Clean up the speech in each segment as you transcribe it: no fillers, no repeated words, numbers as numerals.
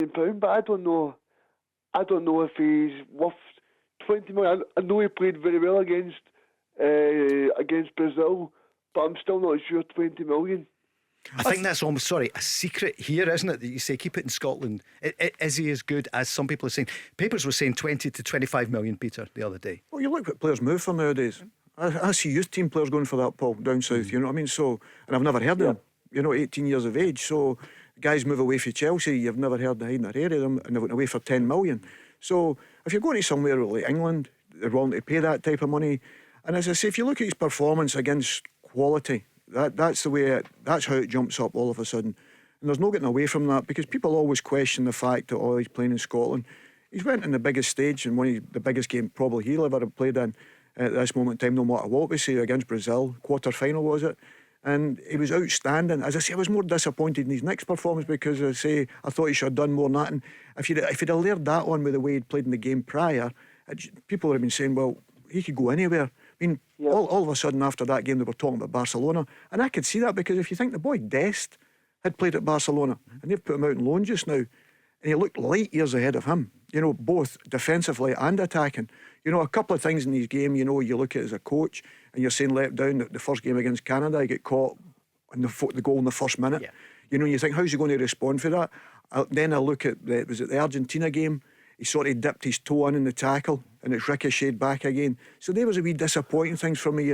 £20 but I don't know if he's worth 20 million. I know he played very well against Brazil, but I'm still not sure 20 million. I think that's almost, a secret here, isn't it? That you say keep it in Scotland. Is he as good as some people are saying? Papers were saying 20 to 25 million, Peter, the other day. Well, you look what players move for nowadays. I see youth team players going for that, Paul, down south. You know what I mean? So, and I've never heard of them. 18 years of age. So guys move away from Chelsea. You've never heard the that area of them, and they went away for 10 million. So if you're going to somewhere like England, they're willing to pay that type of money. And as I say, if you look at his performance against quality, that's the way. That's how it jumps up all of a sudden. And there's no getting away from that, because people always question the fact that he's playing in Scotland. He's went in the biggest stage and one of the biggest game probably he'll ever have played in at this moment in time, no matter what we say, against Brazil, quarter-final was it, and he was outstanding. As I say, I was more disappointed in his next performance, because I thought he should have done more than that. And if he'd have layered that on with the way he'd played in the game prior, people would have been saying, well, he could go anywhere. I mean, all of a sudden after that game they were talking about Barcelona, and I could see that, because if you think the boy Dest had played at Barcelona and they've put him out on loan just now, and he looked light years ahead of him, both defensively and attacking. A couple of things in his game, you look at it as a coach and you're saying let down the first game against Canada, he get caught on the goal in the first minute. You think, how's he going to respond for that? Then I look at the Argentina game. He sort of dipped his toe in the tackle and it's ricocheted back again. So there was a wee disappointing things for me,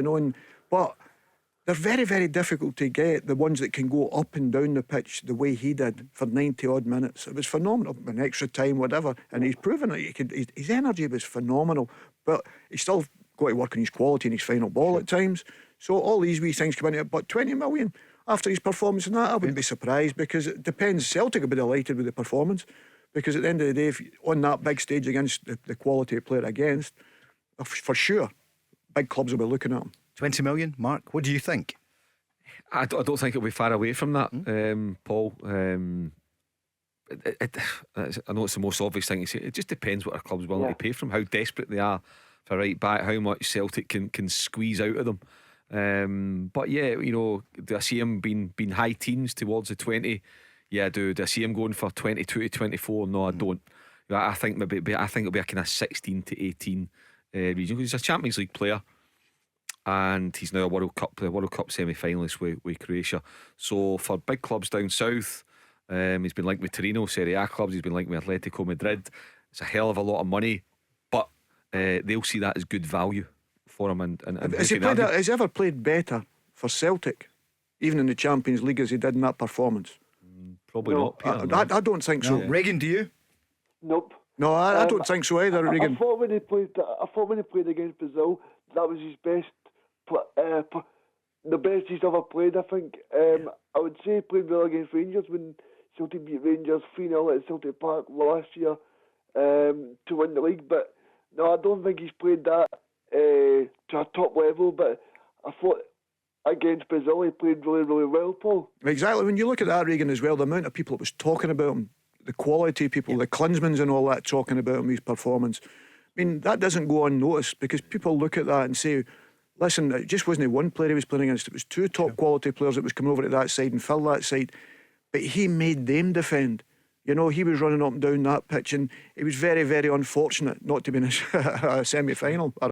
but they're very, very difficult to get, the ones that can go up and down the pitch the way he did for 90 odd minutes. It was phenomenal, an extra time, whatever, and he's proven it. His energy was phenomenal, but he's still got to work on his quality and his final ball at times. So all these wee things come into it. But 20 million after his performance and that, I wouldn't be surprised, because it depends. Celtic will be delighted with the performance, because at the end of the day, if on that big stage against the quality of player against, for sure, big clubs will be looking at him. 20 million, Mark, what do you think? I don't think it'll be far away from that, Paul. I know it's the most obvious thing to say. It just depends what our club's willing to pay for him, how desperate they are for right back, how much Celtic can squeeze out of them. But do I see him being high teens towards the 20? Yeah, I do. Do I see him going for 22 to 24? No, I don't. I think it'll be a kind of 16 to 18 region. He's a Champions League player, and he's now a World Cup semi-finalist with Croatia. So for big clubs down south, he's been linked with Torino, Serie A clubs. He's been linked with Atletico Madrid. It's a hell of a lot of money, but they'll see that as good value for him. And has he ever played better for Celtic, even in the Champions League, as he did in that performance? Probably not, Peter. I don't think so. Regan, do you? Nope. No, I don't think so either, Regan. I thought when he played against Brazil, that was his best, the best he's ever played. I think. I would say he played well against Rangers when Celtic beat Rangers 3-0 at Celtic Park last year to win the league. But no, I don't think he's played that to a top level. But I thought against Brazil he played really, really well, Paul. Exactly. When you look at that, Regan, as well, the amount of people that was talking about him, the quality of people, the Klinsmans and all that talking about him, his performance. I mean, that doesn't go unnoticed, because people look at that and say, listen, it just wasn't one player he was playing against, it was two top quality players that was coming over to that side and fill that side, but he made them defend. He was running up and down that pitch, and it was very, very unfortunate not to be in a semi-final.